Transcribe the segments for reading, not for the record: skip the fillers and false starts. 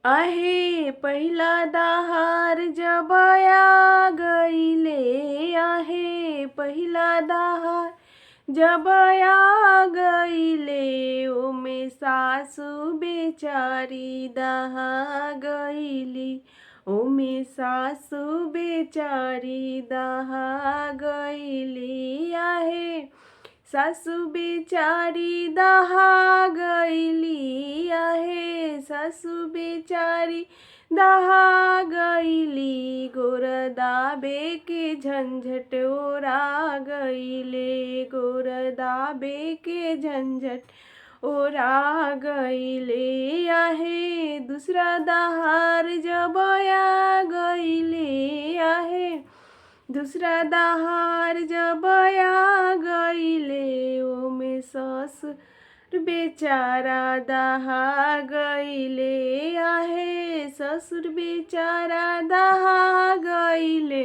आहे पहिला दहार जबया गईले, आहे पहिला दहार जबया गईले, ओमे सासू बेचारी दहा गईली, ओमे सासू बेचारी दहा गईली, आहे सासू बेचारी दहा गईली, आहे सासू बेचारी दहा गईली, गोरदाबे के झंझट ओरा गईले, गोरदाबे के झंझट ओरा गईले, आहे दूसरा दहार जबया गईले, आहे दूसरा दहार जबया गईले, ओमे ससुर बेचारा दहा गईले, आहे ससुर बेचारा दहा गईले,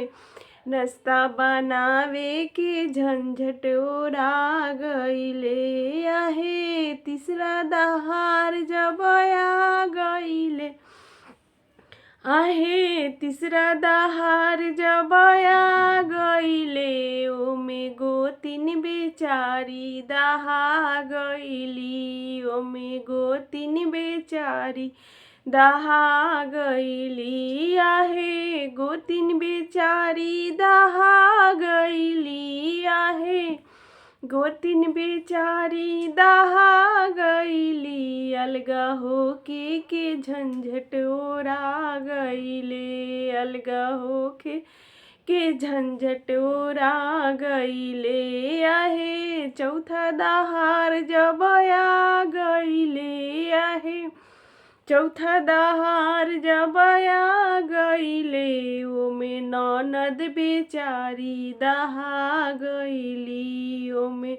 नाश्ता बनावे के झंझट ओरा गईले, आहे तीसरा दहार जबया गईले, आहे तीसरा दहार जबया गईले, ओमे गोतीन बेचारी दहा गईली, ओमे गोतीन बेचारी दहा गईली, आहे गोतीन बेचारी दहा गईली, आहे गोतीन बेचारी दहा गईली, अलगा होके के झंझट ओरा गईले, अलगा होके के झंझट ओरा गईले, आहे चौथा दहार जबया गईले, आहे चौथा दहार जबया गईले, ओमे ननद बेचारी दहा गईली, ओमे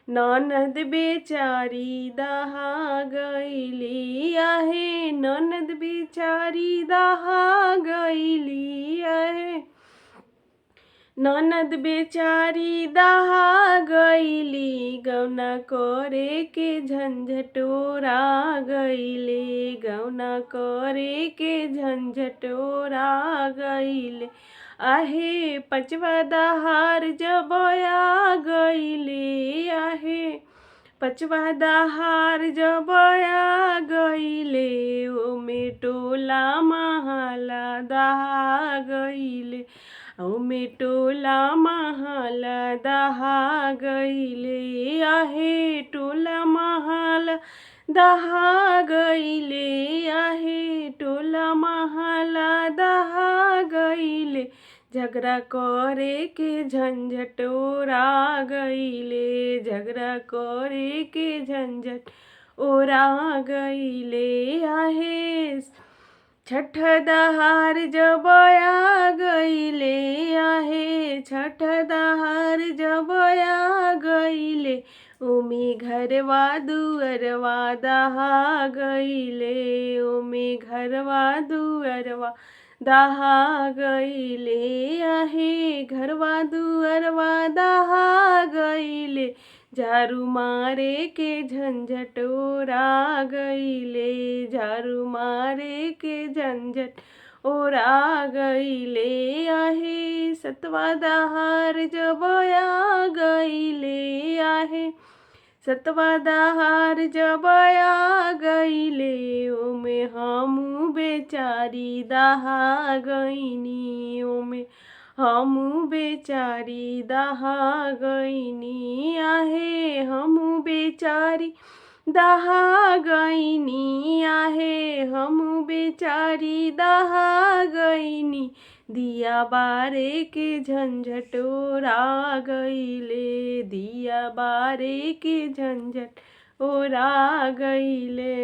ननद बेचारी दहा गईली, आहे ननद बेचारी दहा गईली, आहे ननद बेचारी दहा गईली, गौना करे के झंझट ओरा गईले, गौना करे के झंझट ओरा गईले, आहे पांचवा दहार जबया गईले, आहे पांचवा दहार जबया गईले, ओमे टोला महला दहा गईले, ओमे टोला महला दहा गईले, आहे टोला महला दहा गईले, आहे टोला महला दहा गईले, झगड़ा करे के झंझट ओरा गईले, झगड़ा करे के झंझट ओरा गईले, आहे छठ दहार जबया गईले, आहे छठ दहार जबया गईले, ओमे घरवा दुअरवा दहा गईले, ओमे घरवा दुअरवा दहा गईले, आहे घरवा दुअरवा दहा गईले, झाड़ू मारे के झंझट ओरा गईले, झाड़ू मारे के झंझट ओरा गईले, आहे सतवा दहार जबया गईले, आहे सतवा दहार जबया गईले, ओमे हमू बेचारी दहा गईनी, ओमे हमू बेचारी दहा गईनी, आहे हमू बेचारी दहा गईनी, आहे हमू बेचारी दहा गईनी, दिया बारे के झंझट ओरा गईले, दिया बारे के झंझट ओरा गईले।